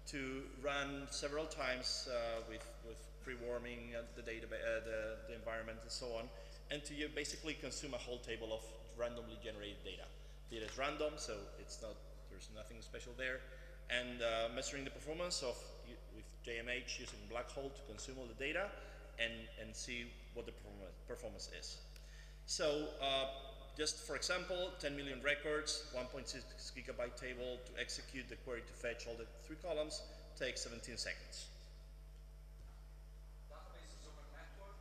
to run several times with pre-warming the environment and so on, and to basically consume a whole table of randomly generated data. Data is random, so there's nothing special there, and measuring the performance with JMH using black hole to consume all the data and see what the performance is. So just for example, 10 million records, 1.6 gigabyte table. To execute the query to fetch all the 3 columns takes 17 seconds. Database is over network?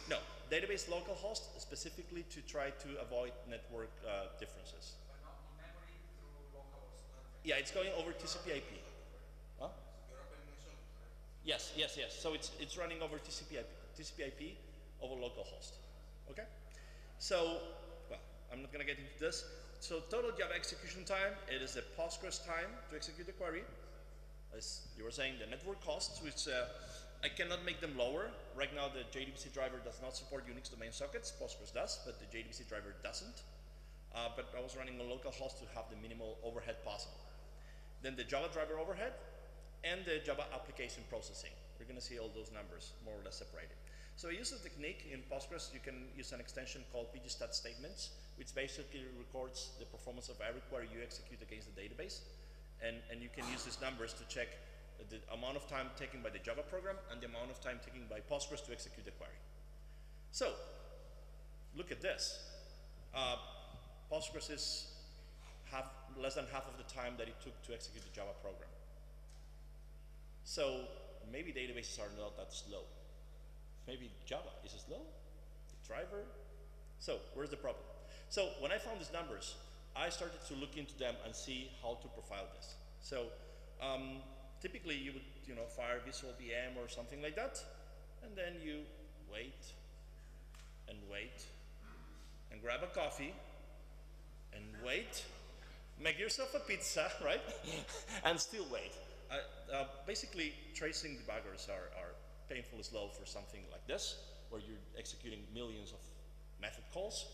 No, database localhost specifically to try to avoid network differences. But not in memory through localhost? Yeah, it's going over TCP/IP. Huh? Yes. So it's running over TCP/IP over localhost. Okay. So, well, I'm not going to get into this. So total Java execution time, it is the Postgres time to execute the query. As you were saying, the network costs, which I cannot make them lower. Right now, the JDBC driver does not support Unix domain sockets. Postgres does, but the JDBC driver doesn't. But I was running on localhost to have the minimal overhead possible. Then the Java driver overhead and the Java application processing. We're going to see all those numbers more or less separated. So I use a technique in Postgres. You can use an extension called pgstat statements, which basically records the performance of every query you execute against the database. And you can use these numbers to check the amount of time taken by the Java program and the amount of time taken by Postgres to execute the query. So look at this. Postgres is less than half of the time that it took to execute the Java program. So maybe databases are not that slow. Maybe Java is slow, the driver. So where's the problem? So when I found these numbers, I started to look into them and see how to profile this. So typically you would fire Visual VM or something like that, and then you wait and grab a coffee and wait, make yourself a pizza, right? And still wait. Basically, tracing debuggers are painfully slow for something like this, where you're executing millions of method calls.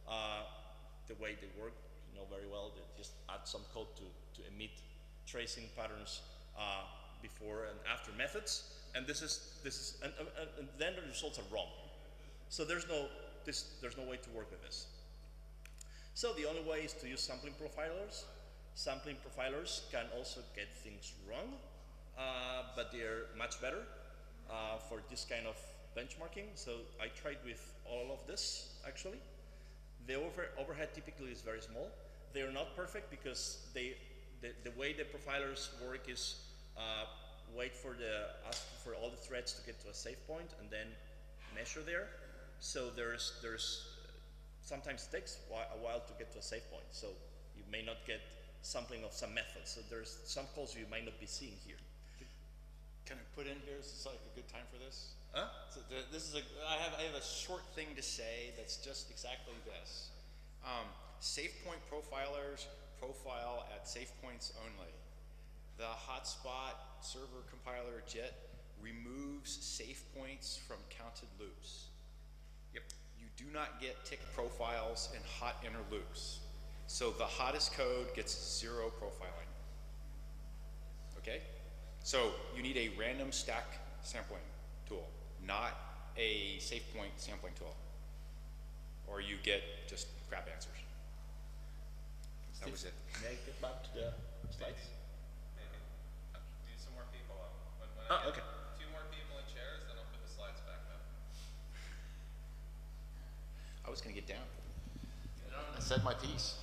The way they work, you know very well. They just add some code to emit tracing patterns before and after methods, and and then the results are wrong. So there's no way to work with this. So the only way is to use sampling profilers. Sampling profilers can also get things wrong, but they're much better for this kind of benchmarking. So I tried with all of this, actually. The overhead typically is very small. They're not perfect because the way the profilers work is ask for all the threads to get to a safe point and then measure there. So there's sometimes it takes a while to get to a safe point. So you may not get sampling of some methods. So there's some calls you might not be seeing here. Can I put in here? Is this like a good time for this? Huh? So I have a short thing to say that's just exactly this. Safe point profilers profile at safe points only. The hotspot server compiler JIT removes safe points from counted loops. Yep. You do not get tick profiles in hot inner loops. So the hottest code gets 0 profiling. Okay? So you need a random stack sampling tool, not a safe point sampling tool. Or you get just crap answers. That was it. May I get back to the slides? Maybe. Need some more people up. When I get okay. 2 more people in chairs, then I'll put the slides back up. I was going to get down. I said my piece.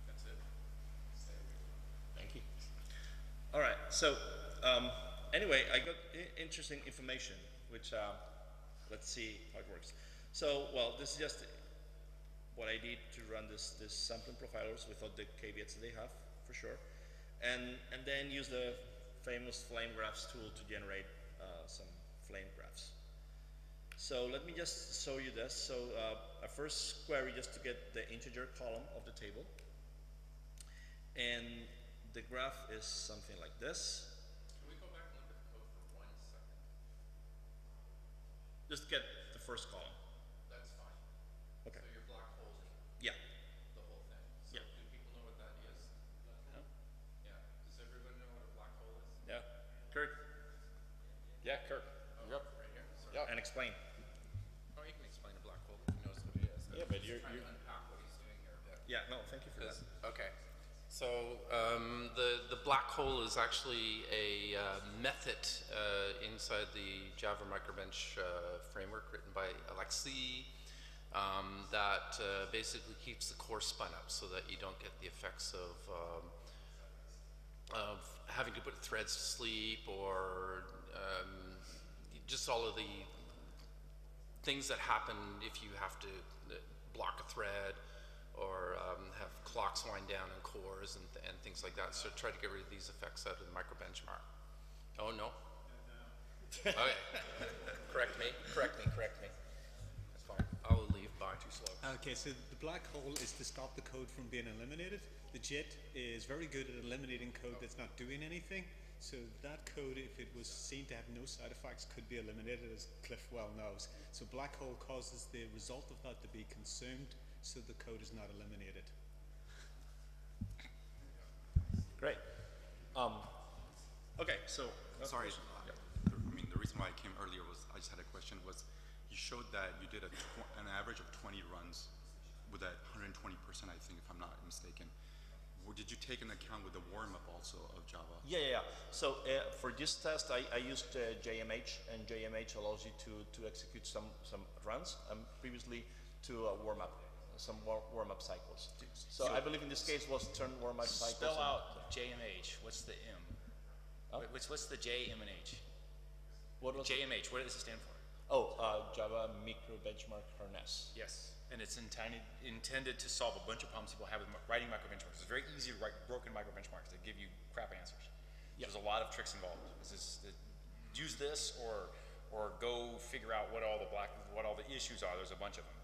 That's it. Thank you. All right. So anyway, I got interesting information, which let's see how it works. So, well, this is just what I did to run this sampling profilers with all the caveats that they have, for sure, and then use the famous flame graphs tool to generate some flame graphs. So let me just show you this. So a first query just to get the integer column of the table, and the graph is something like this. Can we go back and look at the code for 1 second? Just get the first column. That's fine. Okay. So you're black holing Yeah. the whole thing. So Yeah. do people know what that is? No? Yeah. Does everyone know what a black and explain. Oh, you can explain a black hole if he knows what it is. Yeah, but I'm you're trying to unpack what he's doing here a bit. Yeah, no, thank you for that. Okay. So the black hole is actually a method inside the Java microbench framework written by Alexei that basically keeps the core spun up so that you don't get the effects of having to put threads to sleep or just all of the things that happen if you have to block a thread or have clocks wind down in cores and things like that. So try to get rid of these effects out of the micro benchmark. Oh no? Okay. Correct me. That's fine. I'll leave by too slow. Okay, so the black hole is to stop the code from being eliminated. The JIT is very good at eliminating code that's not doing anything. So that code, if it was seen to have no side effects, could be eliminated, as Cliff well knows. So black hole causes the result of that to be consumed, so the code is not eliminated. Great. Okay, so Sorry, the reason why I came earlier was I just had a question. Was you showed that you did an average of 20 runs with that 120%, I think, if I'm not mistaken. Did you take into account with the warm-up also of Java? Yeah. So for this test, I used JMH, and JMH allows you to execute some runs, and previously to warm up, some warm-up cycles. So I believe in this case was turn warm-up cycles. Spell out JMH. What's the M? Huh? What's the J, M, and H? What was JMH. What does it stand for? Java Micro Benchmark Harness. Yes, and it's intended to solve a bunch of problems people have with writing micro benchmarks. It's very easy to write broken micro benchmarks that give you crap answers. Yep. There's a lot of tricks involved. Use this or go figure out what all the issues are. There's a bunch of them.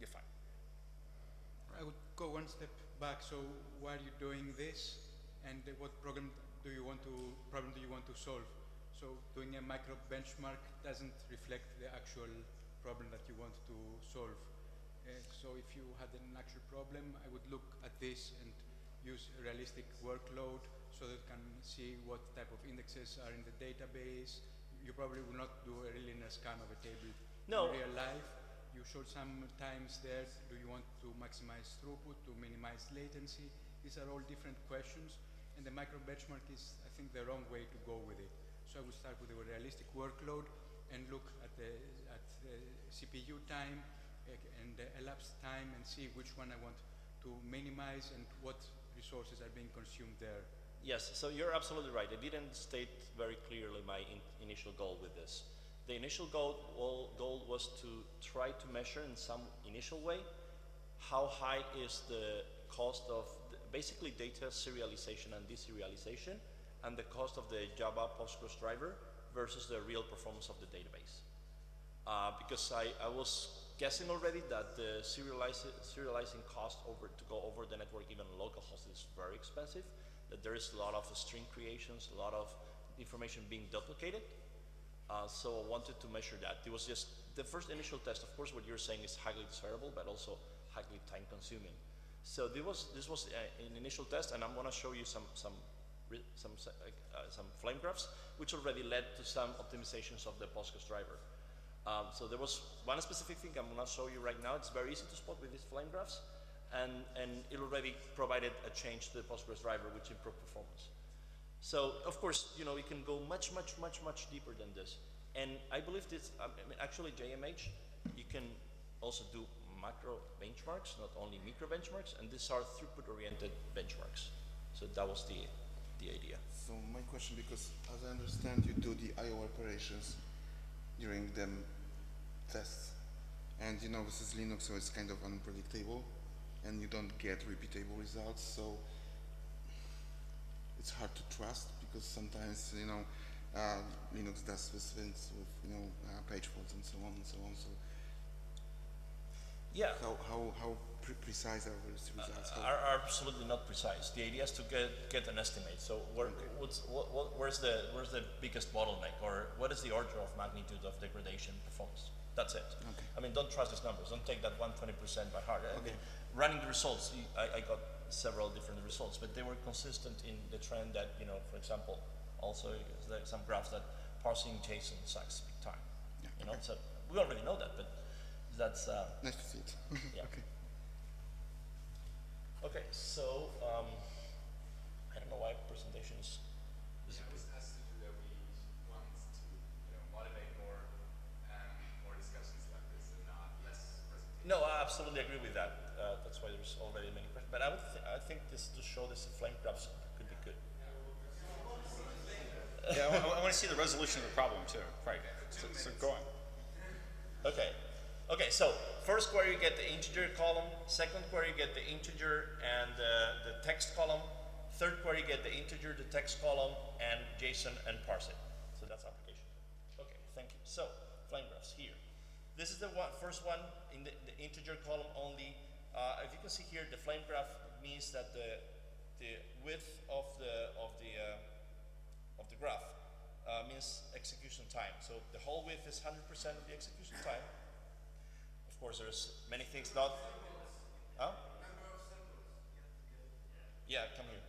You're fine. I would go one step back. So why are you doing this, and what problem do you want to solve? So doing a micro benchmark doesn't reflect the actual problem that you want to solve. So if you had an actual problem, I would look at this and use a realistic workload so that you can see what type of indexes are in the database. You probably will not do a linear scan of a table No. in real life. You showed some times there, do you want to maximize throughput, to minimize latency? These are all different questions, and the micro benchmark is, I think, the wrong way to go with it. So I would start with a realistic workload and look at the CPU time and the elapsed time and see which one I want to minimize and what resources are being consumed there. Yes, so you're absolutely right. I didn't state very clearly my initial goal with this. The initial goal was to try to measure in some initial way how high is the cost of basically data serialization and deserialization, and the cost of the Java Postgres driver versus the real performance of the database. Because I was guessing already that the serializing cost to go over the network, even localhost, is very expensive, that there is a lot of string creations, a lot of information being duplicated. So I wanted to measure that. It was just the first initial test. Of course, what you're saying is highly desirable, but also highly time consuming. So this was an initial test, and I'm going to show you some flame graphs, which already led to some optimizations of the Postgres driver. So there was one specific thing I'm going to show you right now. It's very easy to spot with these flame graphs, and it already provided a change to the Postgres driver, which improved performance. So of course, you can go much deeper than this. And I believe this. Actually, JMH, you can also do macro benchmarks, not only micro benchmarks, and these are throughput-oriented benchmarks. So that was the idea. So my question, because as I understand, you do the I/O operations during the tests, and this is Linux, so it's kind of unpredictable, and you don't get repeatable results. So it's hard to trust because sometimes Linux does these things with page faults and so on and so on. So yeah, how precise are those results? Are absolutely not precise. The idea is to get an estimate. So where's the biggest bottleneck, or what is the order of magnitude of degradation performance? That's it. Okay. I mean, don't trust these numbers. Don't take that 120% by heart. Okay. I mean, running the results, I got several different results, but they were consistent in the trend that, for example, also there's some graphs that parsing JSON sucks big time. You know, so we already know that, but that's Nice to see it. yeah. Okay. Okay, so I don't know why presentation is. Yeah, it has to do that we want to, motivate more discussions like this and not less presentations. No, I absolutely agree with that. That's why there's already many questions. But I think this to show this flame graphs could be good. Yeah, I want to see the resolution of the problem too. Right. So go on. Okay. Okay, so first query you get the integer column, second query you get the integer and the text column, third query you get the integer, the text column, and JSON and parse it. So that's application. Okay, thank you. So flame graphs here. This is the first one in the integer column only. If you can see here, the flame graph means that the width of the graph means execution time. So the whole width is 100% of the execution time. Of course, there's many things not. Huh? Yeah, come here.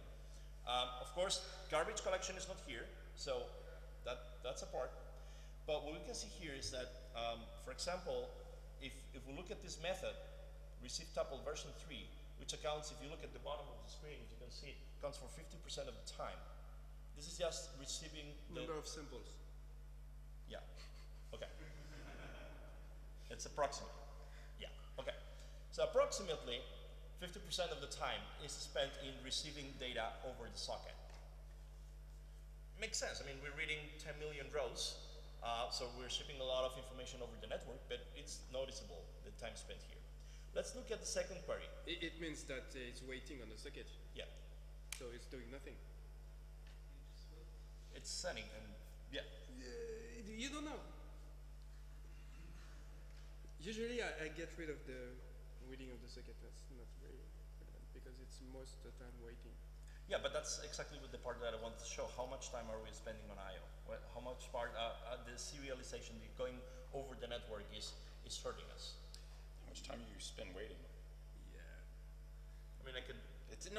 Of course, garbage collection is not here, so that's a part. But what we can see here is that, for example, if we look at this method, receive tuple version 3, which accounts, if you look at the bottom of the screen, you can see it accounts for 50% of the time. This is just receiving the Number of samples. Yeah. Okay. It's approximate. Yeah. Okay. So approximately 50% of the time is spent in receiving data over the socket. Makes sense. I mean, we're reading 10 million rows, so we're shipping a lot of information over the network, but it's noticeable the time spent here. Let's look at the second query. It means that it's waiting on the socket, Yeah. so it's doing nothing. It's sending and yeah. You don't know. Usually I get rid of the reading of the socket. That's not very relevant because it's most of the time waiting. Yeah, but that's exactly what the part that I want to show. How much time are we spending on I/O? How much part the serialization, the going over the network is hurting us? How much time do you spend waiting? Yeah. I mean, I could. It's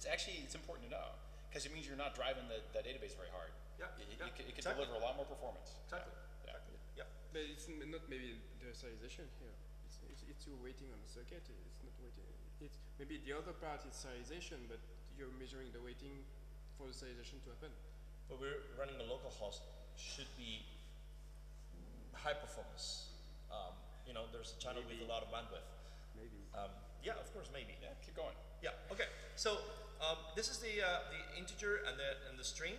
actually important to know because it means you're not driving the database very hard. Yeah, It can exactly. deliver a lot more performance. Exactly. Yeah. Exactly. Yeah. But it's not maybe the serialization here. It's you waiting on the circuit. It's not waiting. It's maybe the other part is serialization, but you're measuring the waiting for the serialization to happen. But we're running a local host. Should be high performance. You know, there's a channel with a lot of bandwidth. Maybe. Yeah, of course, maybe. Yeah, keep going. Yeah. Okay. So this is the integer and the string.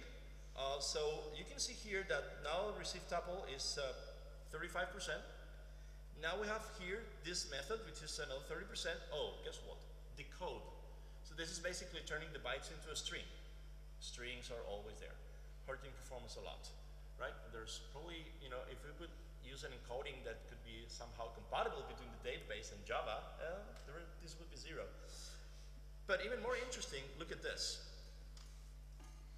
So you can see here that now receive tuple is 35%. Now we have here this method, which is another 30%. Oh, guess what? Decode. So this is basically turning the bytes into a string. Strings are always there, hurting performance a lot, right? There's probably, you know, if we could use an encoding that could be somehow compatible between the database and Java, this would be zero. But even more interesting, look at this.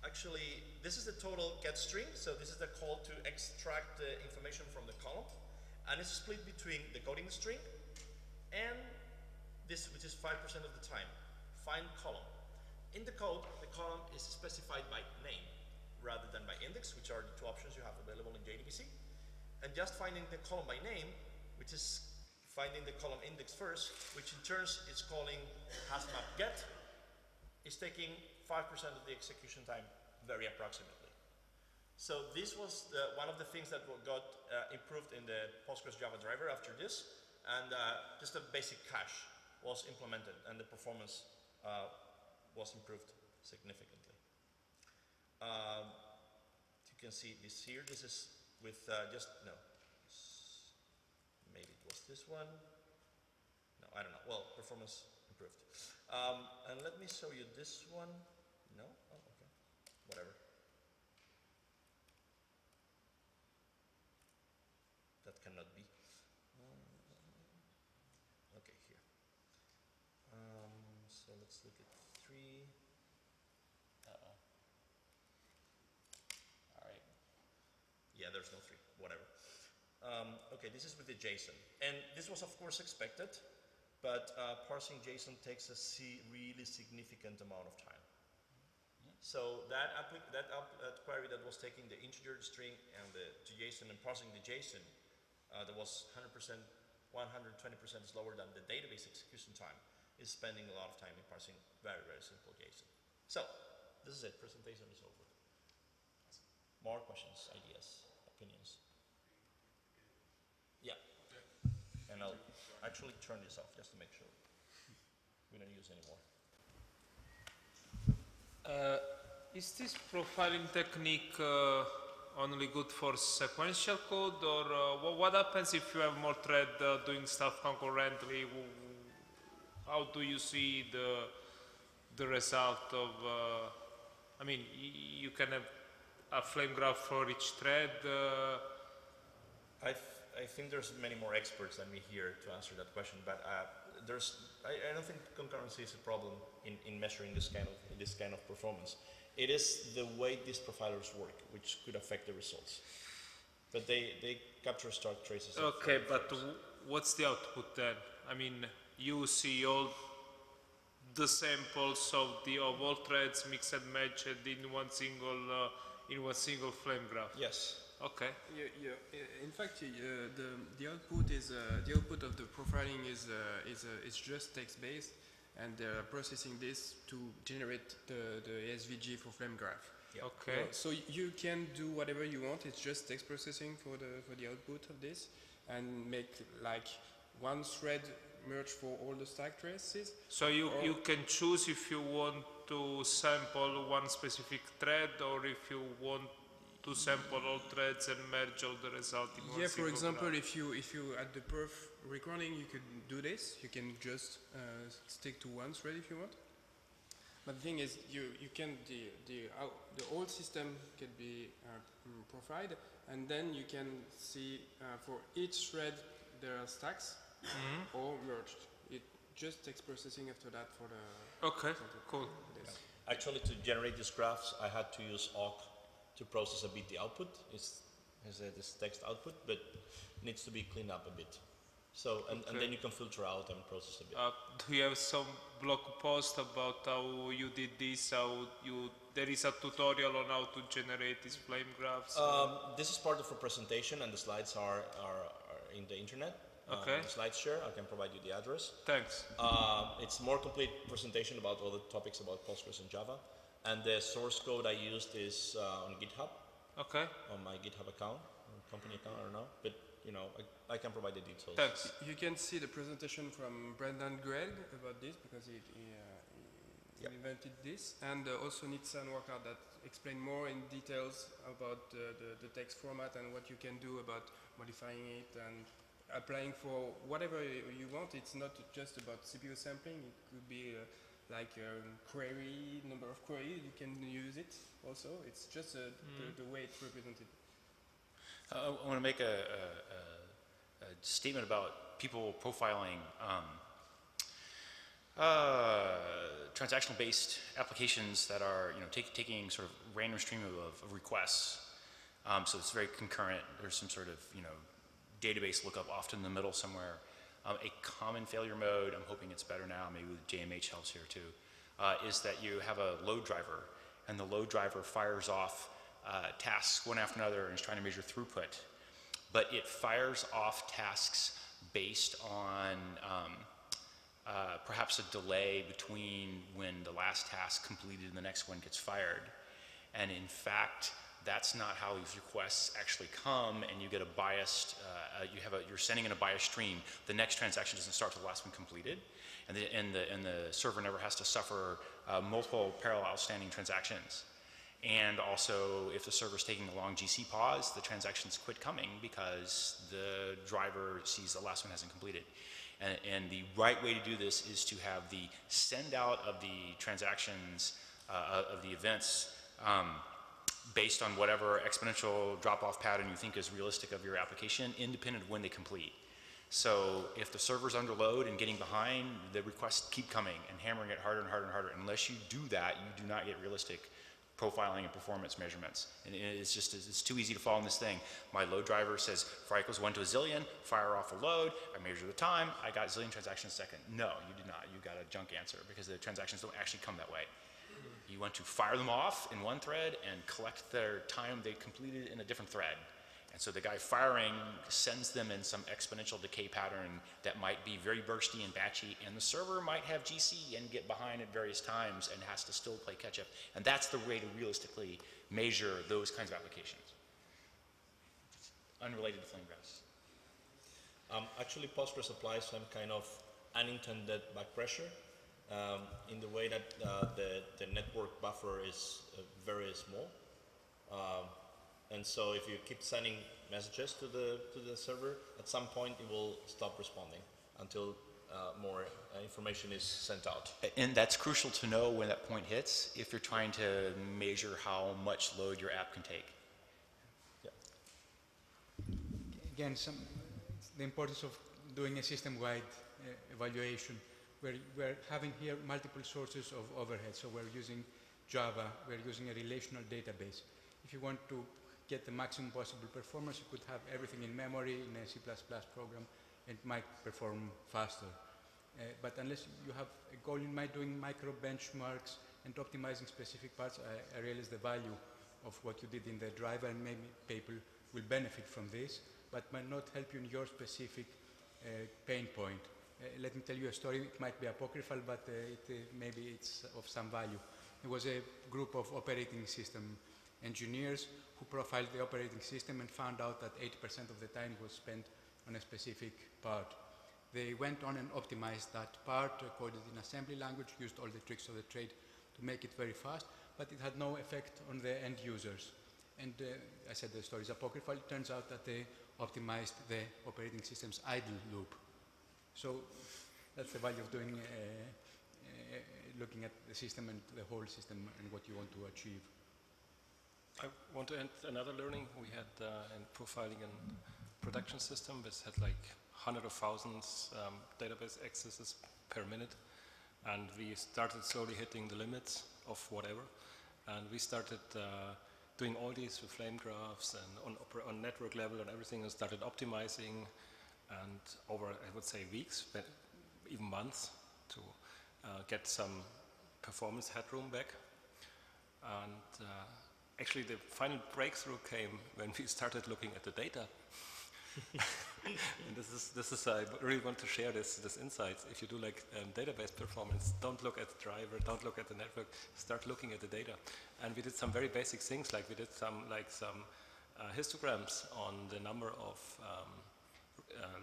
Actually, this is the total get string, so this is the call to extract the information from the column, and it's split between the coding string and this, which is 5% of the time, find column. In the code, the column is specified by name rather than by index, which are the two options you have available in JDBC. And just finding the column by name, which is finding the column index first, which in turn is calling hasmap get, is taking 5% of the execution time very approximately. So this was one of the things that got improved in the Postgres Java driver after this, and just a basic cache was implemented and the performance was improved significantly. You can see this here. This is with maybe it was this one. No, I don't know. Well, performance improved. And let me show you this one. No? Oh, okay. Whatever. That cannot be. Okay, here. So let's look at 3. Uh-oh. All right. Yeah, there's no 3. Whatever. Okay, this is with the JSON. And this was, of course, expected, but parsing JSON takes a really significant amount of time. So that query that was was taking the integer string and the JSON and parsing the JSON that was 100%, 120% slower than the database execution time, is spending a lot of time in parsing very, very simple JSON. So, this is it. Presentation is over. More questions, ideas, opinions? Yeah. And I'll actually turn this off just to make sure we don't use any more. Is this profiling technique only good for sequential code, or what happens if you have more thread doing stuff concurrently? How do you see the result of? I mean, you can have a flame graph for each thread. I think there's many more experts than me here to answer that question, but I don't think concurrency is a problem in measuring this kind of performance. It is the way these profilers work, which could affect the results. But they capture stark traces. Okay, but what's the output then? I mean, you see all the samples of all threads mixed and matched in one single flame graph. Yes. Okay. In fact, the output is the output of the profiling is just text based, and they're processing this to generate the SVG for flame graph. Yeah. Okay. So you can do whatever you want. It's just text processing for the output of this, and make like one thread merge for all the stack traces. So you can choose if you want to sample one specific thread, or if you want to sample all threads and merge all the result in one. Yeah, for example, graph. if you at the perf recording, you could do this. You can just stick to one thread if you want. But the thing is, you can the old system can be profiled, and then you can see for each thread there are stacks or merged. It just takes processing after that for the. Okay, cool. This. Actually, to generate these graphs, I had to use awk to process a bit the output. It's this text output, but needs to be cleaned up a bit. So, and then you can filter out and process a bit. Do you have some blog post about how you did this? There is a tutorial on how to generate these flame graphs? This is part of a presentation, and the slides are in the internet. Okay. The slide share, I can provide you the address. Thanks. It's more complete presentation about all the topics about Postgres and Java. And the source code I used is on GitHub. Okay. On my GitHub account, or company account, I don't know. But, you know, I can provide the details. Thanks. You can see the presentation from Brendan Gregg about this, because he invented this. And also Nitsan Workout that explain more in details about the text format and what you can do about modifying it and applying for whatever you want. It's not just about CPU sampling. It could be like query, number of queries, you can use it also. It's just the way it's represented. I want to make a statement about people profiling transactional-based applications that are, taking sort of random stream of requests. So it's very concurrent. There's some sort of, database lookup often in the middle somewhere. A common failure mode, I'm hoping it's better now, maybe with JMH helps here too, is that you have a load driver, and the load driver fires off tasks one after another and is trying to measure throughput. But it fires off tasks based on perhaps a delay between when the last task completed and the next one gets fired. And in fact, that's not how these requests actually come, and you get a biased, you're sending in a biased stream. The next transaction doesn't start till the last one completed, and the server never has to suffer multiple parallel outstanding transactions. And also, if the server's taking a long GC pause, the transactions quit coming because the driver sees the last one hasn't completed. And the right way to do this is to have the send out of the transactions, of the events, based on whatever exponential drop-off pattern you think is realistic of your application, independent of when they complete. So if the server's under load and getting behind, the requests keep coming and hammering it harder and harder and harder. Unless you do that, you do not get realistic profiling and performance measurements. And it's too easy to fall in this thing. My load driver says fire equals 1 to a zillion, fire off a load, I measure the time, I got zillion transactions a second. No, you did not. You got a junk answer because the transactions don't actually come that way. You want to fire them off in one thread and collect their time they completed in a different thread. And so the guy firing sends them in some exponential decay pattern that might be very bursty and batchy, and the server might have GC and get behind at various times and has to still play catch up. And that's the way to realistically measure those kinds of applications. Unrelated to flame graphs. Actually, Postgres applies some kind of unintended back pressure in the way that the network buffer is very small. And so if you keep sending messages to the server, at some point it will stop responding until more information is sent out. And that's crucial to know when that point hits if you're trying to measure how much load your app can take. Yeah. Again, the importance of doing a system-wide evaluation. We're having here multiple sources of overhead. So we're using Java, we're using a relational database. If you want to get the maximum possible performance, you could have everything in memory in a C++ program, and it might perform faster. But unless you have a goal in mind doing micro benchmarks and optimizing specific parts, I realize the value of what you did in the driver, and maybe people will benefit from this, but might not help you in your specific pain point. Let me tell you a story. It might be apocryphal, but maybe it's of some value. There was a group of operating system engineers who profiled the operating system and found out that 80% of the time was spent on a specific part. They went on and optimized that part, coded in assembly language, used all the tricks of the trade to make it very fast, but it had no effect on the end users. And I said the story is apocryphal. It turns out that they optimized the operating system's idle loop. So that's the value of doing, looking at the system and the whole system and what you want to achieve. I want to add another learning. We had in profiling a production system which had like hundreds of thousands database accesses per minute, and we started slowly hitting the limits of whatever, and we started doing all these with flame graphs and on network level and everything, and started optimizing, and over, I would say, weeks, but even months, to get some performance headroom back. And actually, the final breakthrough came when we started looking at the data. And this is I really want to share this insights. If you do like database performance, don't look at the driver, don't look at the network, start looking at the data. And we did some very basic things, like we did some histograms on the number of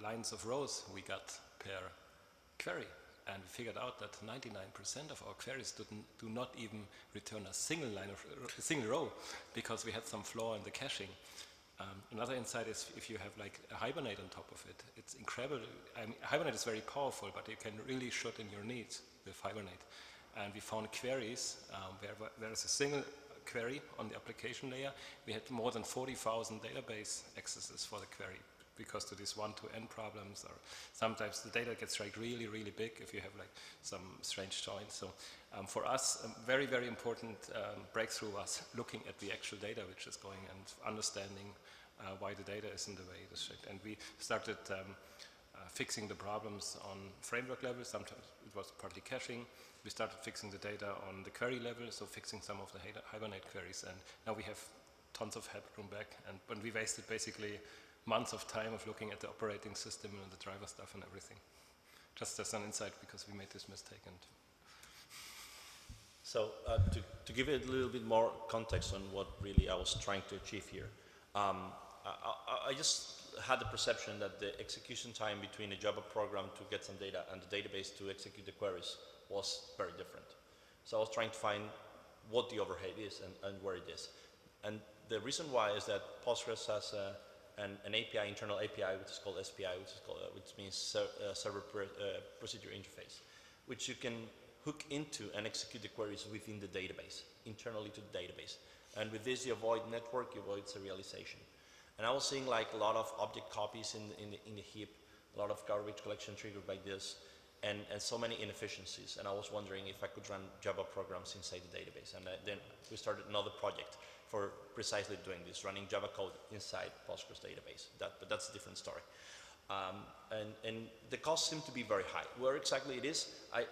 lines of rows we got per query. And we figured out that 99% of our queries do not even return a single row, because we had some flaw in the caching. Another insight is if you have like a Hibernate on top of it, it's incredible. I mean, Hibernate is very powerful, but you can really shoot in your needs with Hibernate. And we found queries where there's a single query on the application layer. We had more than 40,000 database accesses for the query, because to these one-to-n problems, or sometimes the data gets like really, really big if you have like some strange joins. So for us, a very, very important breakthrough was looking at the actual data which is going and understanding why the data is in the way it is shaped. And we started fixing the problems on framework level. Sometimes it was partly caching. We started fixing the data on the query level, so fixing some of the Hibernate queries. And now we have tons of headroom back. But we wasted basically months of time of looking at the operating system and the driver stuff and everything. Just as an insight, because we made this mistake. And so to give it a little bit more context on what really I was trying to achieve here, I just had the perception that the execution time between a Java program to get some data and the database to execute the queries was very different. So I was trying to find what the overhead is and where it is. And the reason why is that Postgres has an API, internal API, which is called SPI, which means Server Procedure Interface, which you can hook into and execute the queries within the database, internally to the database. And with this, you avoid network, you avoid serialization. And I was seeing like a lot of object copies in the heap, a lot of garbage collection triggered by this, and so many inefficiencies. And I was wondering if I could run Java programs inside the database. And then we started another project for precisely doing this, running Java code inside Postgres database. But that's a different story. And the costs seem to be very high. Where exactly it is, I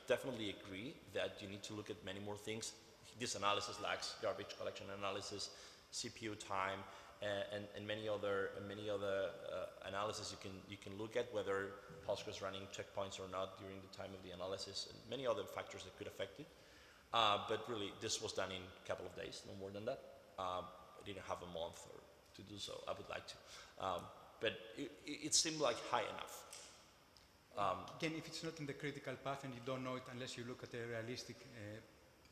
definitely agree that you need to look at many more things. This analysis lacks garbage collection analysis, CPU time, and many other analysis you can look at, whether Postgres running checkpoints or not during the time of the analysis, and many other factors that could affect it. But really, this was done in a couple of days, no more than that. I didn't have a month to do so. I would like to. But it seemed like high enough. Again, if it's not in the critical path and you don't know it unless you look at a realistic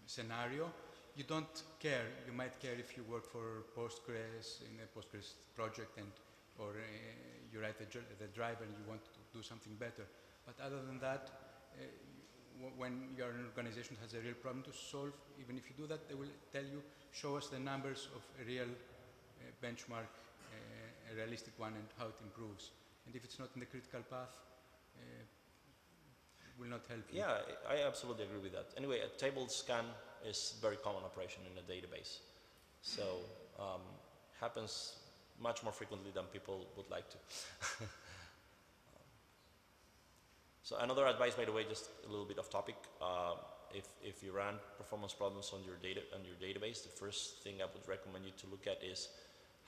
scenario, you don't care. You might care if you work for Postgres in a Postgres project or you write the driver and you want to do something better. But other than that, when you're an organization that has a real problem to solve, even if you do that, they will tell you, show us the numbers of a real benchmark, a realistic one, and how it improves. And if it's not in the critical path, will not help you. Yeah, I absolutely agree with that. Anyway, a table scan is a very common operation in a database. So happens much more frequently than people would like to. So another advice, by the way, just a little bit off topic. If you run performance problems on your database, the first thing I would recommend you to look at is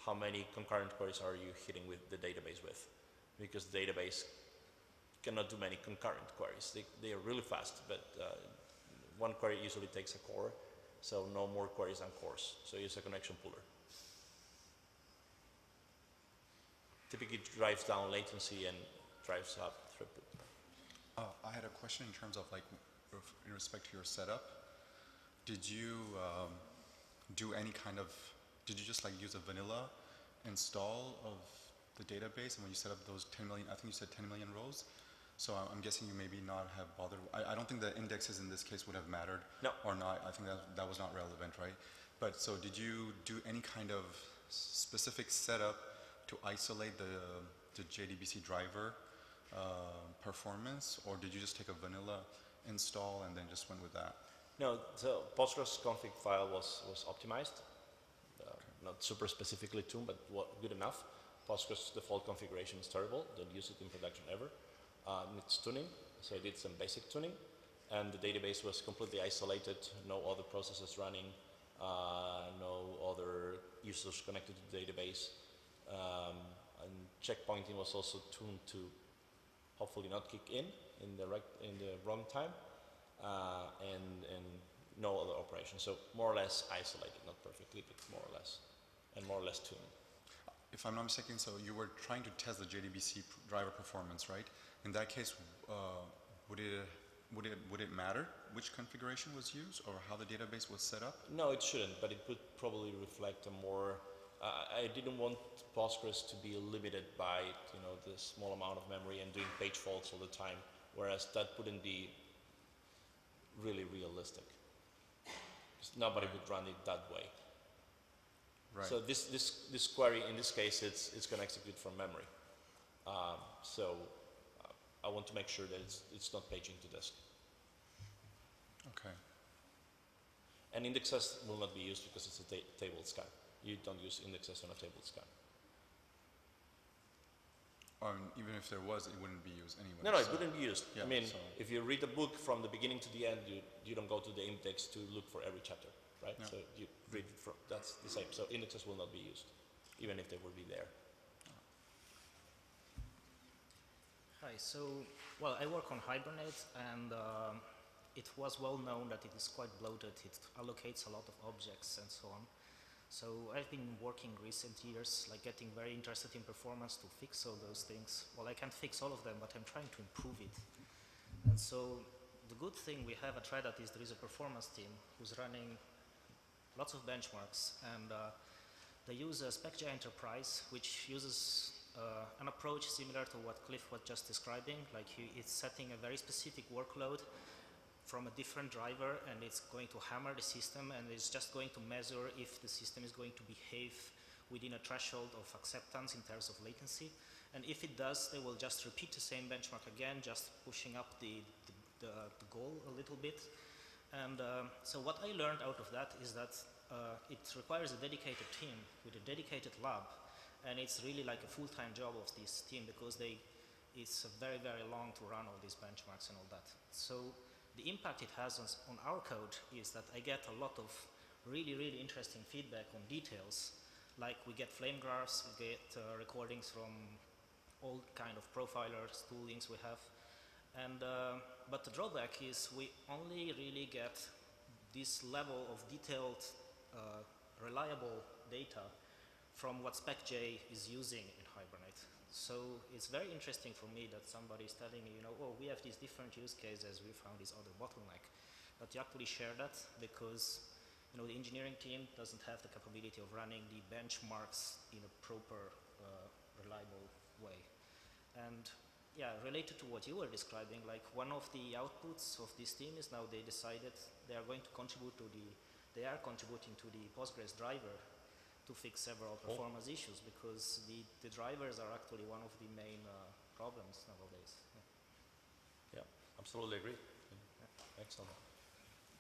how many concurrent queries are you hitting with the database with, because the database cannot do many concurrent queries. They are really fast, but one query usually takes a core, so no more queries than cores. So use a connection pooler. Typically it drives down latency and drives up throughput. I had a question in terms of in respect to your setup. Did you did you just use a vanilla install of the database, and when you set up those 10 million, I think you said 10 million rows? So I'm guessing you maybe not have bothered. I don't think the indexes in this case would have mattered. No. Or not. I think that was not relevant, right? But so did you do any kind of specific setup to isolate the JDBC driver performance, or did you just take a vanilla install and then just went with that? No, so Postgres config file was optimized, not super specifically tuned, but good enough. Postgres default configuration is terrible. Don't use it in production ever. Needs tuning, so I did some basic tuning, and the database was completely isolated. No other processes running, no other users connected to the database, and checkpointing was also tuned to hopefully not kick in the wrong time, and no other operation. So more or less isolated, not perfectly, but more or less, and more or less tuned. If I'm not mistaken, so you were trying to test the JDBC driver performance, right? In that case, would it matter which configuration was used or how the database was set up? No, it shouldn't, but it would probably reflect a more. I didn't want Postgres to be limited by the small amount of memory and doing page faults all the time, whereas that wouldn't be really realistic. Nobody would run it that way. Right. So this query in this case it's going to execute from memory. So I want to make sure that it's not paging to disk. Okay. And indexes will not be used because it's a table scan. You don't use indexes on a table scan. Even if there was, it wouldn't be used anyway. No, it wouldn't be used. Yeah, I mean, if you read a book from the beginning to the end, you don't go to the index to look for every chapter, right? No. So you read it from, that's the same. So indexes will not be used, even if they would be there. Hi, so, well, I work on Hibernate, and it was well known that it is quite bloated. It allocates a lot of objects and so on. So I've been working recent years, getting very interested in performance to fix all those things. Well, I can't fix all of them, but I'm trying to improve it. And so the good thing we have at Red Hat is there is a performance team who's running lots of benchmarks, and they use a SpecJ Enterprise, which uses an approach similar to what Cliff was just describing. It's setting a very specific workload from a different driver, and it's going to hammer the system, and it's just going to measure if the system is going to behave within a threshold of acceptance in terms of latency. And if it does, they will just repeat the same benchmark again, just pushing up the goal a little bit. And so what I learned out of that is that it requires a dedicated team with a dedicated lab, and it's really like a full-time job of this team because it's very, very long to run all these benchmarks and all that. So the impact it has on our code is that I get a lot of really, really interesting feedback on details. Like we get flame graphs, we get recordings from all kind of profilers, toolings we have. And, but the drawback is we only really get this level of detailed, reliable data from what SpecJ is using in Hibernate. So it's very interesting for me that somebody is telling me, you know, oh, we have these different use cases, we found this other bottleneck. But you actually share that because, you know, the engineering team doesn't have the capability of running the benchmarks in a proper, reliable way. And yeah, related to what you were describing, like one of the outputs of this team is now they decided they are going to contribute to they are contributing to the Postgres driver to fix several performance issues because the drivers are actually one of the main problems nowadays. Yeah, absolutely agree. Yeah. Excellent.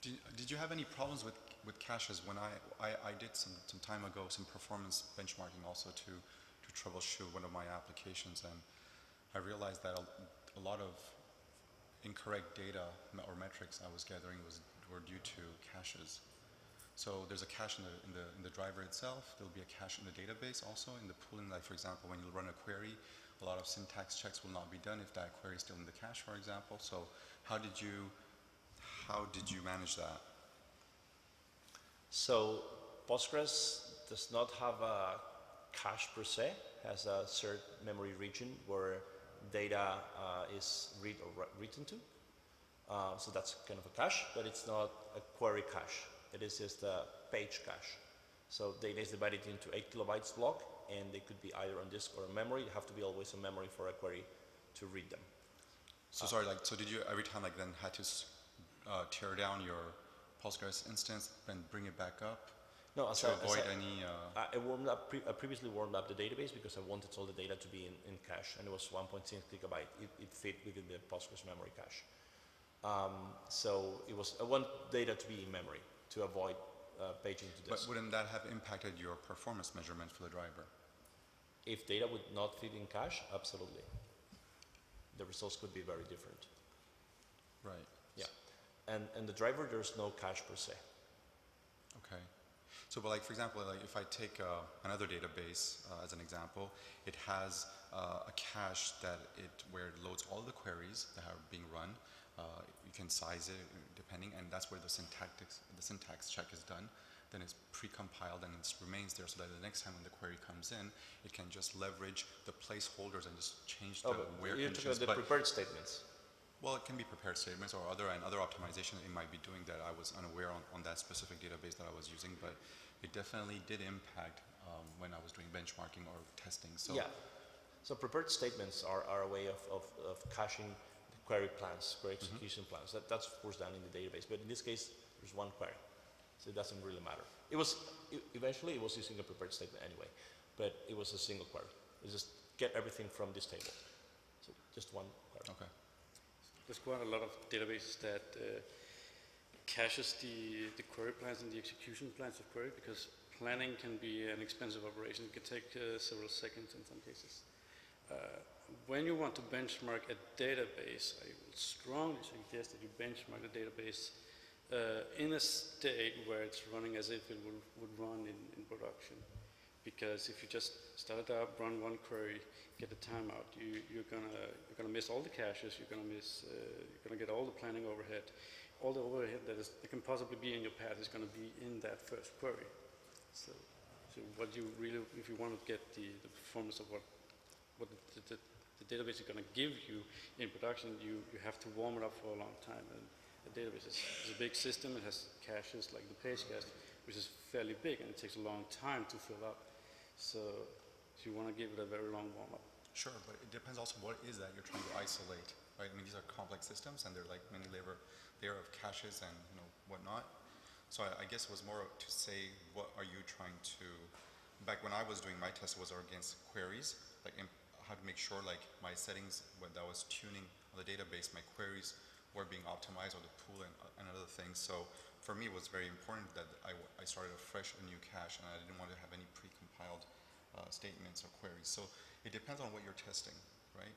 Did you have any problems with caches? When I did some time ago some performance benchmarking also to troubleshoot one of my applications, and I realized that a lot of incorrect data or metrics I was gathering were due to caches. So there's a cache in the driver itself. There'll be a cache in the database also in the pooling. Like for example, when you run a query, a lot of syntax checks will not be done if that query is still in the cache, for example. So how did you manage that? So Postgres does not have a cache per se. Has a shared memory region where data is read or written to. So that's kind of a cache, but it's not a query cache. It is just a page cache. So data is divided into 8 kilobytes block, and they could be either on disk or in memory. They have to be always in memory for a query to read them. So sorry, like, so did you every time like then had to tear down your Postgres instance and bring it back up? No, to avoid any. I previously warmed up the database because I wanted all the data to be in cache, and it was 1.6 gigabyte. It fit within the Postgres memory cache. So it was I want data to be in memory to avoid paging to disk. But wouldn't that have impacted your performance measurement for the driver? If data would not fit in cache, absolutely. The results could be very different. Right. Yeah. And the driver, there's no cache per se. Okay. So, but like for example, like if I take another database as an example, it has a cache where it loads all the queries that are being run. You can size it depending, and that's where the syntax check is done. Then it's pre-compiled and it remains there so that the next time when the query comes in, it can just leverage the placeholders and just change the where you're talking about the prepared statements. Well, it can be prepared statements or other optimization it might be doing that I was unaware on that specific database that I was using, but it definitely did impact when I was doing benchmarking or testing. So yeah. So prepared statements are a way of caching the query plans, query execution plans. That's of course done in the database, but in this case, there's one query. So it doesn't really matter. Eventually it was using a prepared statement anyway, but it was a single query. It just get everything from this table. So just one query. Okay. There's quite a lot of databases that caches the query plans and the execution plans of query because planning can be an expensive operation. It can take several seconds in some cases. When you want to benchmark a database, I would strongly suggest that you benchmark the database in a state where it's running as if it would run in production. Because if you just start it up, run one query, get a timeout, you're gonna miss all the caches. You're gonna get all the planning overhead. All the overhead that can possibly be in your path is gonna be in that first query. So what you really, if you want to get the performance of what the database is gonna give you in production, you have to warm it up for a long time. And the database is a big system. It has caches like the page cache, which is fairly big, and it takes a long time to fill up. So you want to give it a very long warm-up. Sure, but it depends also what it is that you're trying to isolate, right? I mean, these are complex systems, and they're like many layer of caches and whatnot. So I guess it was more to say, what are you trying to? Back when I was doing my test, was against queries, like how to make sure like my settings when I was tuning on the database, my queries were being optimized, or the pool and other things. So for me, it was very important that I started a new cache, and I didn't want to have any pre-compiled statements or queries. So it depends on what you're testing, right?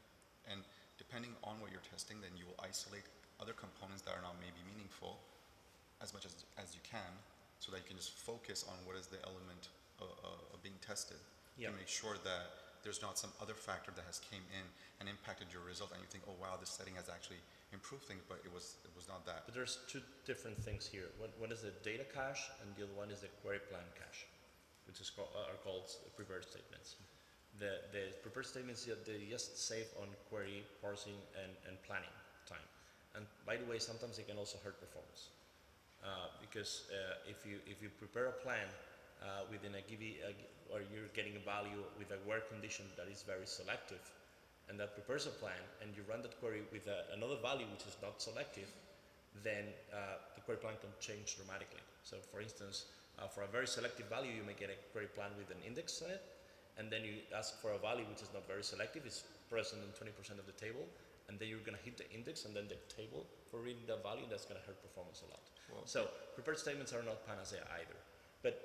And depending on what you're testing, then you will isolate other components that are not maybe meaningful as much as you can, so that you can just focus on what is the element of being tested, Yeah. to make sure that there's not some other factor that has came in and impacted your result, and you think, oh wow, this setting has actually improved things, but it was not that. But there's two different things here. One is the data cache, and the other one is the query plan cache, which is are called prepared statements. The prepared statements, they just save on query parsing and planning time. And by the way, sometimes they can also hurt performance, because if you prepare a plan within or you're getting a value with a where condition that is very selective, and that prepares a plan, and you run that query with another value which is not selective, then the query plan can change dramatically. So for instance, for a very selective value, you may get a query plan with an index on it, and then you ask for a value which is not very selective, it's present in 20% of the table, and then you're going to hit the index and then the table for reading that value, and that's going to hurt performance a lot. Well, so prepared statements are not panacea either. But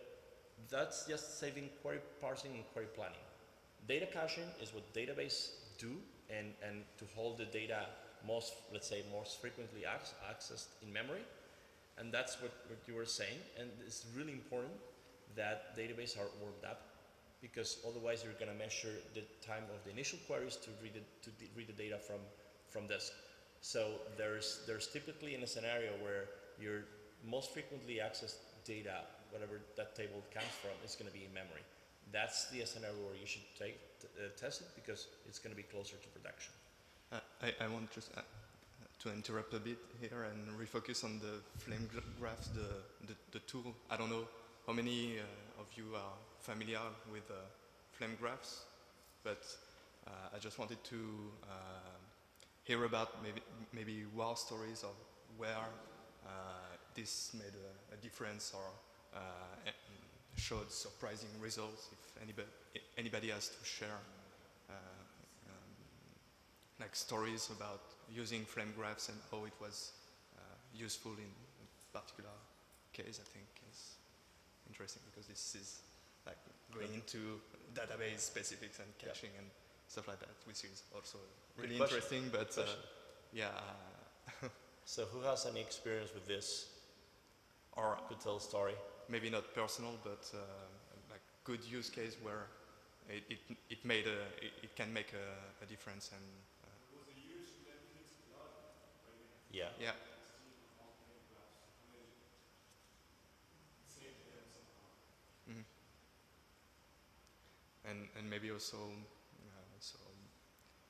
that's just saving query parsing and query planning. Data caching is what database do, and to hold the data most frequently accessed in memory. And that's what you were saying. And it's really important that databases are warmed up, because otherwise you're going to measure the time of the initial queries to read the data from disk. So there's typically in a scenario where your most frequently accessed data, whatever that table comes from, is going to be in memory. That's the scenario where you should test it, because it's going to be closer to production. I want just to interrupt a bit here and refocus on the flame graphs, the tool. I don't know how many of you are familiar with flame graphs, but I just wanted to hear about maybe war stories of where this made a difference, or showed surprising results. If anybody has to share like stories about using flame graphs and how it was useful in a particular case, I think is interesting, because this is like going into database specifics and caching and stuff like that, which is also really interesting. But yeah. So who has any experience with this, or could tell a story? Maybe not personal, but like good use case where it can make a difference. And yeah. Mm-hmm. And maybe also so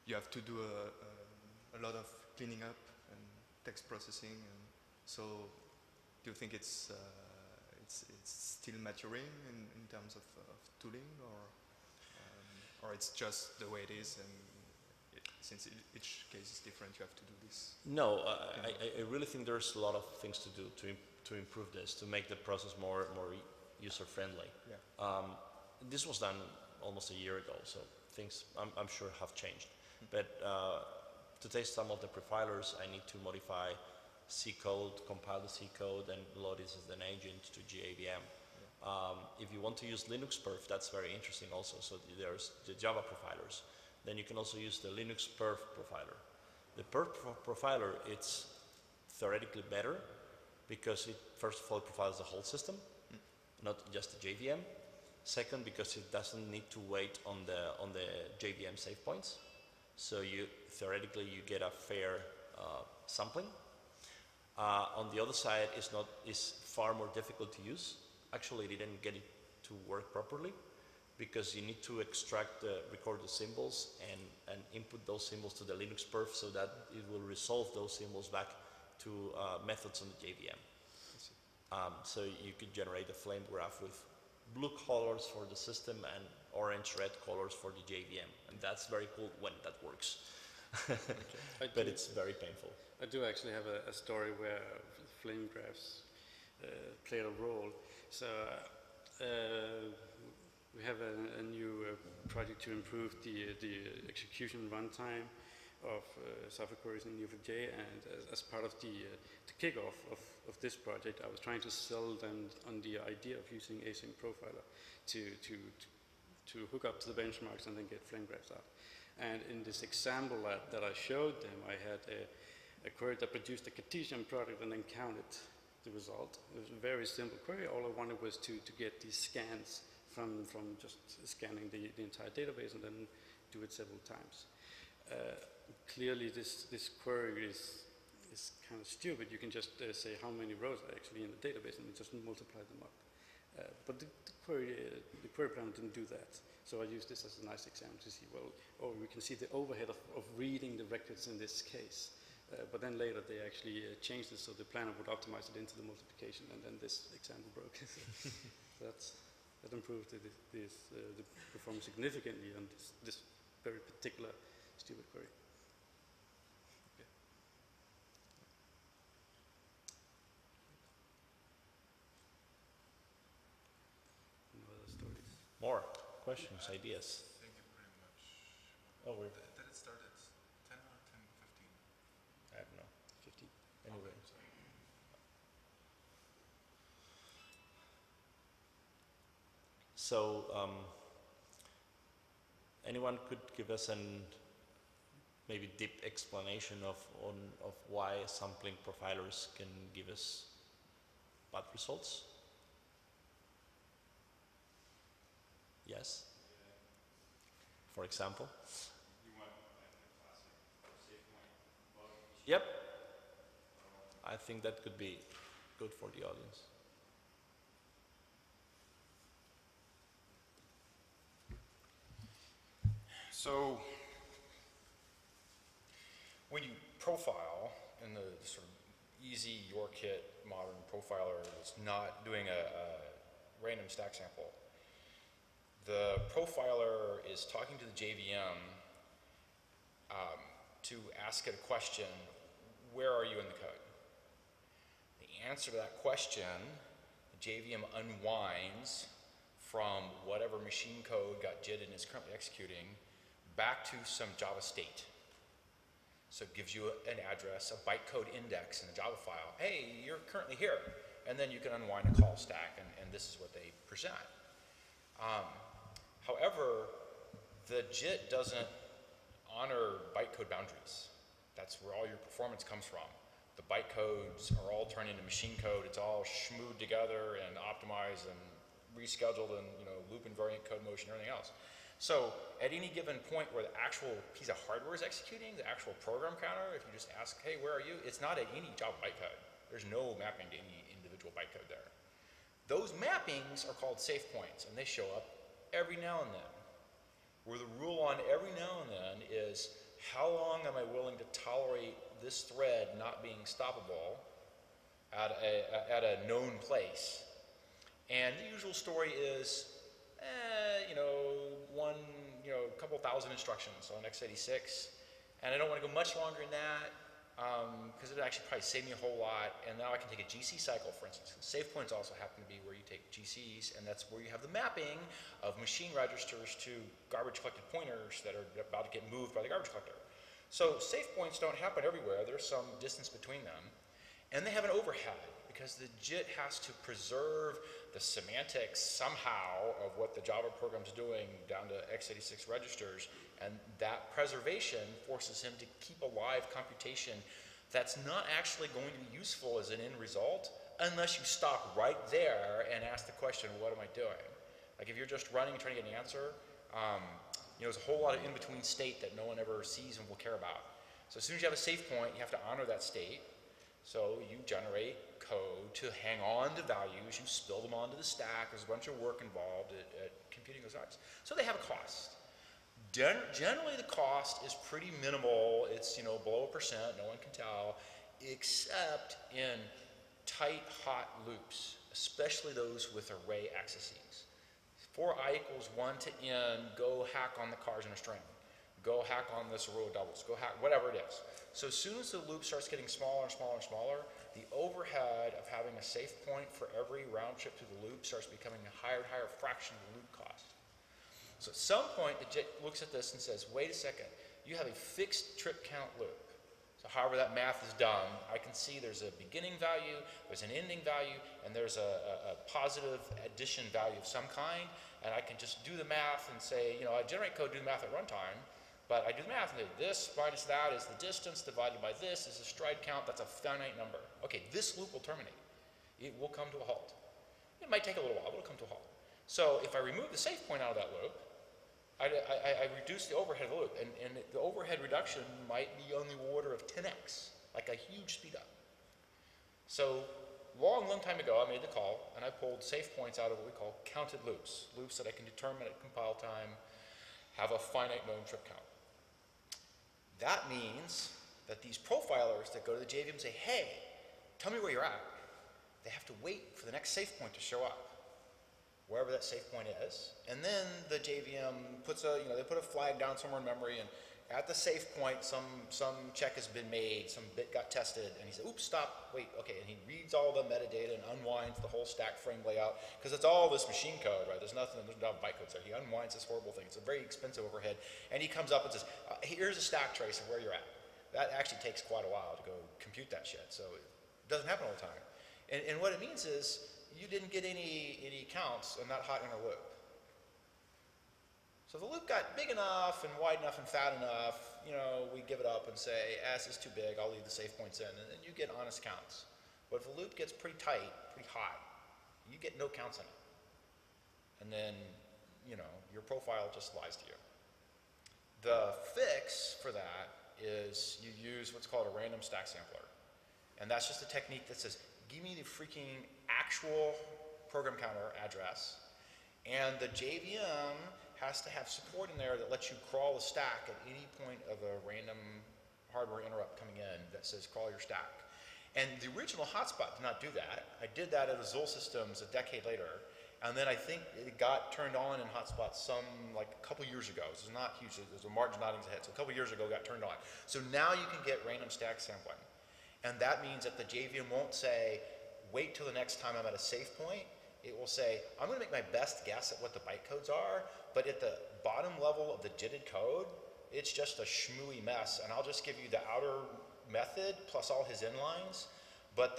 you have to do a lot of cleaning up and text processing, and so do you think it's still maturing in terms of tooling, or it's just the way it is, and since each case is different, you have to do this? No, I really think there's a lot of things to do to improve this, to make the process more user friendly. Yeah. This was done almost a year ago, so things I'm sure have changed. But to test some of the profilers, I need to modify C code, compile the C code, and load it as an agent to JVM. If you want to use Linux perf, that's very interesting also. So there's the Java profilers. Then you can also use the Linux perf profiler. The perf profiler, it's theoretically better, because it first of all profiles the whole system, not just the JVM. Second, because it doesn't need to wait on the JVM save points. So theoretically you get a fair sampling. On the other side, is far more difficult to use. Actually, they didn't get it to work properly, because you need to record the symbols and input those symbols to the Linux perf, so that it will resolve those symbols back to methods on the JVM. So you could generate a flame graph with blue colors for the system and orange-red colors for the JVM, and that's very cool when that works. But it's very painful. I do actually have a story where flame graphs played a role. So we have a new project to improve the execution runtime of software queries in Neo4j, and as part of the kickoff of this project, I was trying to sell them on the idea of using async profiler to to hook up to the benchmarks and then get flame graphs out. And in this example that I showed them, I had a query that produced a Cartesian product and then counted the result. It was a very simple query. All I wanted was to get these scans from just scanning the entire database and then do it several times. Clearly this query is kind of stupid. You can just say how many rows are actually in the database and just multiply them up. But the query planner didn't do that. So I used this as a nice example to see, well, we can see the overhead of reading the records in this case. But then later they actually changed it so the planner would optimize it into the multiplication, and then this example broke. So that improved the performance significantly on this very particular stupid query. Okay. No other stories? More questions, ideas? I think it pretty much. Oh, we're. Did it start at 10 or 10, 15? I don't know. 15. Anyway. So, anyone could give us an maybe deep explanation of why sampling profilers can give us bad results? Yes. For example. Yep. I think that could be good for the audience. So when you profile in the sort of easy YourKit modern profiler that's not doing a random stack sample, the profiler is talking to the JVM to ask it a question, where are you in the code? The answer to that question, the JVM unwinds from whatever machine code got JIT and is currently executing back to some Java state. So it gives you an address, a bytecode index in the Java file. Hey, you're currently here. And then you can unwind a call stack, and this is what they present. However, the JIT doesn't honor bytecode boundaries. That's where all your performance comes from. The bytecodes are all turned into machine code. It's all schmooed together and optimized and rescheduled and loop invariant code motion and everything else. So at any given point where the actual piece of hardware is executing, the actual program counter, if you just ask, hey, where are you? It's not at any Java bytecode. There's no mapping to any individual bytecode there. Those mappings are called safe points, and they show up every now and then. Where the rule on every now and then is how long am I willing to tolerate this thread not being stoppable at a known place? And the usual story is, a couple thousand instructions on x86, and I don't want to go much longer than that because it would actually probably save me a whole lot. And now I can take a GC cycle, for instance. Safe points also happen to be where you take GCs, and that's where you have the mapping of machine registers to garbage collected pointers that are about to get moved by the garbage collector. So safe points don't happen everywhere. There's some distance between them, and they have an overhead because the JIT has to preserve the semantics somehow of what the Java program's doing down to x86 registers, and that preservation forces him to keep alive computation that's not actually going to be useful as an end result unless you stop right there and ask the question, what am I doing? Like if you're just running and trying to get an answer, there's a whole lot of in-between state that no one ever sees and will care about. So as soon as you have a safe point, you have to honor that state. So you generate code to hang on to values, you spill them onto the stack, there's a bunch of work involved at computing those values. So they have a cost. Generally the cost is pretty minimal, it's below 1%, no one can tell, except in tight, hot loops, especially those with array accesses. For I equals 1 to n, go hack on the cars in a string. Go hack on this row of doubles, go hack, whatever it is. So as soon as the loop starts getting smaller and smaller and smaller, the overhead of having a safe point for every round trip through the loop starts becoming a higher and higher fraction of the loop cost. So at some point, the JIT looks at this and says, wait a second, you have a fixed trip count loop. So however that math is done, I can see there's a beginning value, there's an ending value, and there's a positive addition value of some kind, and I can just do the math and say, you know, I generate code, do the math at runtime, but I do the math and say, this minus that is the distance divided by this is the stride count, that's a finite number. Okay, this loop will terminate. It will come to a halt. It might take a little while, but it'll come to a halt. So if I remove the save point out of that loop, I reduce the overhead of the loop, and the overhead reduction might be on the order of 10x, like a huge speed up. So long time ago, I made the call, and I pulled safe points out of what we call counted loops, loops that I can determine at compile time, have a finite known trip count. That means that these profilers that go to the JVM and say, hey, tell me where you're at, they have to wait for the next safe point to show up, wherever that safe point is, and then the JVM puts a, they put a flag down somewhere in memory, and at the safe point, some check has been made, some bit got tested, and he said, oops, stop, wait, okay, and he reads all the metadata and unwinds the whole stack frame layout, because it's all this machine code, right? There's no bytecodes there. He unwinds this horrible thing. It's a very expensive overhead, and he comes up and says, here's a stack trace of where you're at. That actually takes quite a while to go compute that shit, so it doesn't happen all the time. And what it means is, you didn't get any counts in that hot inner loop. So if the loop got big enough and wide enough and fat enough, we give it up and say, this is too big, I'll leave the safe points in, and then you get honest counts. But if the loop gets pretty tight, pretty hot, you get no counts in it. And then, your profile just lies to you. The fix for that is you use what's called a random stack sampler. And that's just a technique that says, give me the freaking actual program counter address, and the JVM has to have support in there that lets you crawl a stack at any point of a random hardware interrupt coming in that says crawl your stack. And the original hotspot did not do that. I did that at Azul Systems a decade later, and then I think it got turned on in hotspots a couple years ago. This is not huge, there's a margin nodding ahead, so a couple years ago it got turned on. So now you can get random stack sampling. And that means that the JVM won't say, wait till the next time I'm at a safe point. It will say, I'm going to make my best guess at what the bytecodes are, but at the bottom level of the JITted code, it's just a schmooey mess, and I'll just give you the outer method plus all his inlines, but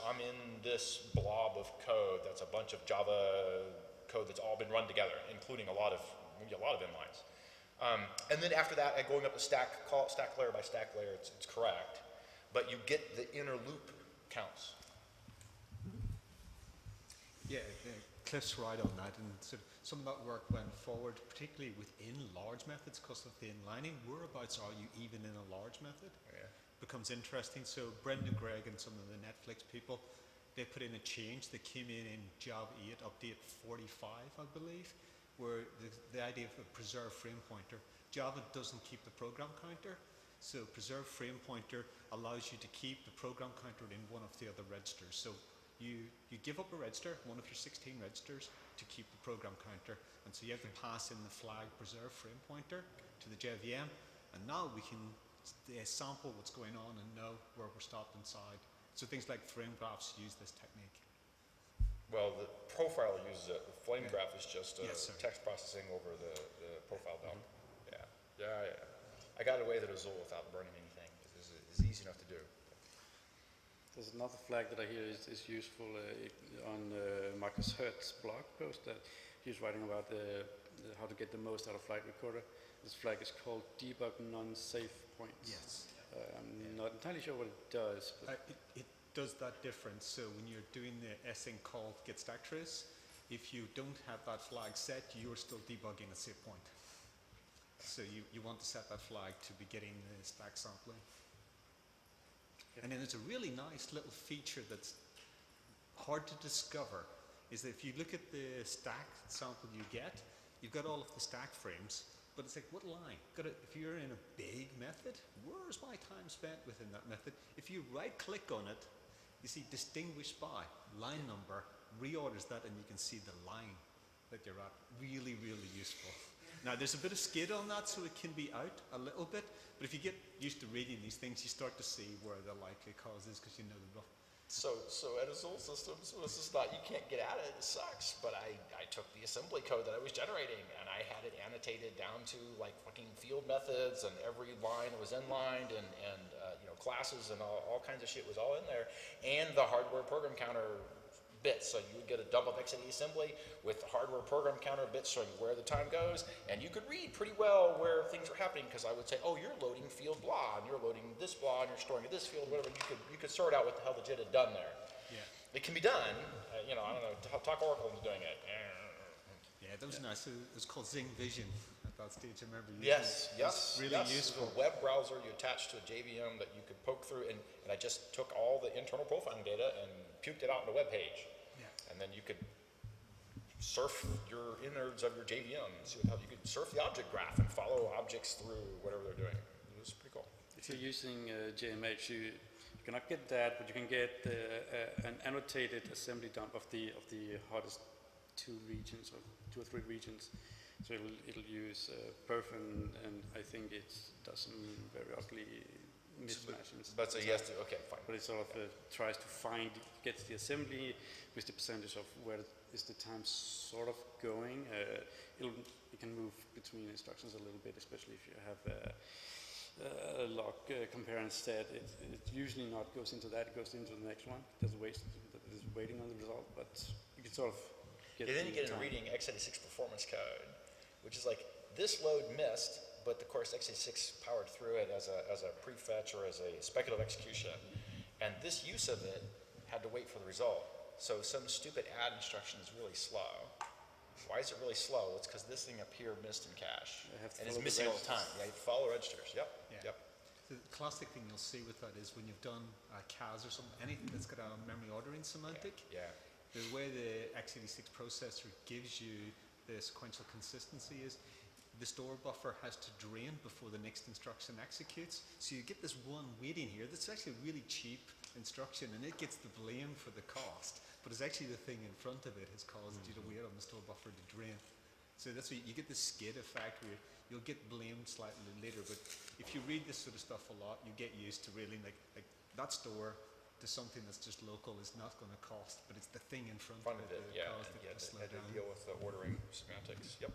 I'm in this blob of code that's a bunch of Java code that's all been run together, including maybe a lot of inlines. And then after that, going up the stack, call it stack layer by stack layer, it's correct, but you get the inner loop counts. Yeah, Cliff's right on that, and some of that work went forward, particularly within large methods because of the inlining. Whereabouts are you even in a large method? Yeah. Becomes interesting. So Brendan Gregg and some of the Netflix people, they put in a change that came in Java 8, update 45, I believe, where the idea of a preserved frame pointer. Java doesn't keep the program counter, so preserved frame pointer allows you to keep the program counter in one of the other registers. So you give up a register, one of your 16 registers, to keep the program counter, and so you have to pass in the flag preserve frame pointer to the JVM, and now we can sample what's going on and know where we're stopped inside. So things like frame graphs use this technique. Well, the profile uses it. The flame graph is just text processing over the profile dump. Yeah. I got away with Azul without burning anything. It's easy enough to do. There's another flag that I hear is useful on Marcus Hertz's blog post that he's writing about how to get the most out of Flight Recorder. This flag is called debug non-safe points. Yes. I'm not entirely sure what it does. But it does that difference. So when you're doing the async call get stack trace, if you don't have that flag set, you're still debugging a safe point. So you want to set that flag to be getting the stack sampling. And then there's a really nice little feature that's hard to discover, is that if you look at the stack sample you get, you've got all of the stack frames, but it's like, what line? If you're in a big method, where's my time spent within that method? If you right-click on it, you see distinguished by line number, reorders that, and you can see the line that you're at. Really, really useful. Now, there's a bit of skid on that, so it can be out a little bit, but if you get used to reading these things, you start to see where the likely cause is because you know So Edisol Systems was just not, you can't get at it, it sucks. But I took the assembly code that I was generating and I had it annotated down to like fucking field methods, and every line was inlined, and you know, classes and all kinds of shit was all in there. And the hardware program counter bits. So you would get a dump of x86 assembly with the hardware program counter bits showing where the time goes, and you could read pretty well where things are happening, because I would say, oh, you're loading field blah, and you're loading this blah, and you're storing at this field, whatever. You could sort out what the hell the JIT had done there. Yeah. It can be done. You know, I don't know. Talk Oracle into doing it. Yeah, that was nice. It was called Zing Vision at that stage. I remember using Yes, it. It was really useful. It was a web browser you attached to a JVM that you could poke through, and I just took all the internal profiling data and puked it out on a web page. Yeah. And then you could surf your innards of your JVM and see how you could surf the object graph and follow objects through whatever they're doing. It was pretty cool. If you're using JMH, you cannot get that, but you can get an annotated assembly dump of the hottest two or three regions. So it'll use perf, and I think it does some very ugly mismatches. But so he has to, okay, fine. But it sort of tries to find, gets the assembly with the percentage of where is the time sort of going. It can move between instructions a little bit, especially if you have a log compare and set. It usually not goes into that, it goes into the next one. There's a wait that is waiting on the result, but you can sort of get. And then you get into reading x86 performance code, which is like, this load missed, but of course x86 powered through it as a prefetch or as a speculative execution, and this use of it had to wait for the result. So some stupid add instruction is really slow. Why is it really slow? It's because this thing up here missed in cache, and it's missing all the time. Yeah, you follow registers. Yep. Yeah. Yep. The classic thing you'll see with that is when you've done CAS or something, anything that's got a memory ordering semantic. Yeah. The way the x86 processor gives you the sequential consistency is the store buffer has to drain before the next instruction executes. So you get this one waiting here that's actually a really cheap instruction, and it gets the blame for the cost, but it's actually the thing in front of it has caused you to wait on the store buffer to drain. So that's why you get this skid effect where you'll get blamed slightly later, but if you read this sort of stuff a lot, you get used to really like that store to something that's just local is not going to cost, but it's the thing in front of it that caused it to slow down. Deal with the ordering semantics. Yep.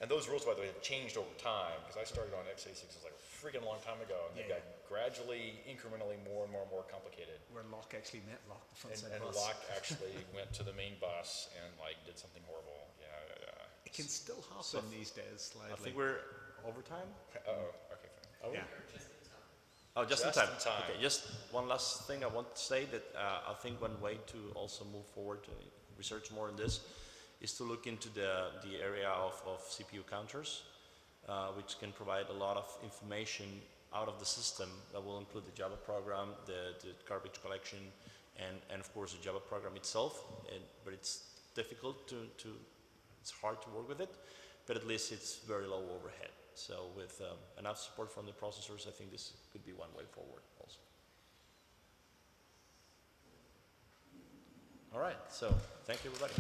And those rules, by the way, have changed over time, because I started on x86 like a freaking long time ago, and they got gradually, incrementally more and more complicated. Where lock actually met lock the front side and bus. lock actually went to the main bus and like did something horrible. Yeah. It can still happen these days slightly. I think we're over time. Okay, fine. Yeah. Oh, just in Just time. in time. Okay, just one last thing I want to say, that I think one way to also move forward to research more on this is to look into the area of CPU counters, which can provide a lot of information out of the system that will include the Java program, the garbage collection, and of course the Java program itself. But it's difficult it's hard to work with it, but at least it's very low overhead. So with enough support from the processors, I think this could be one way forward also. All right, so thank you everybody.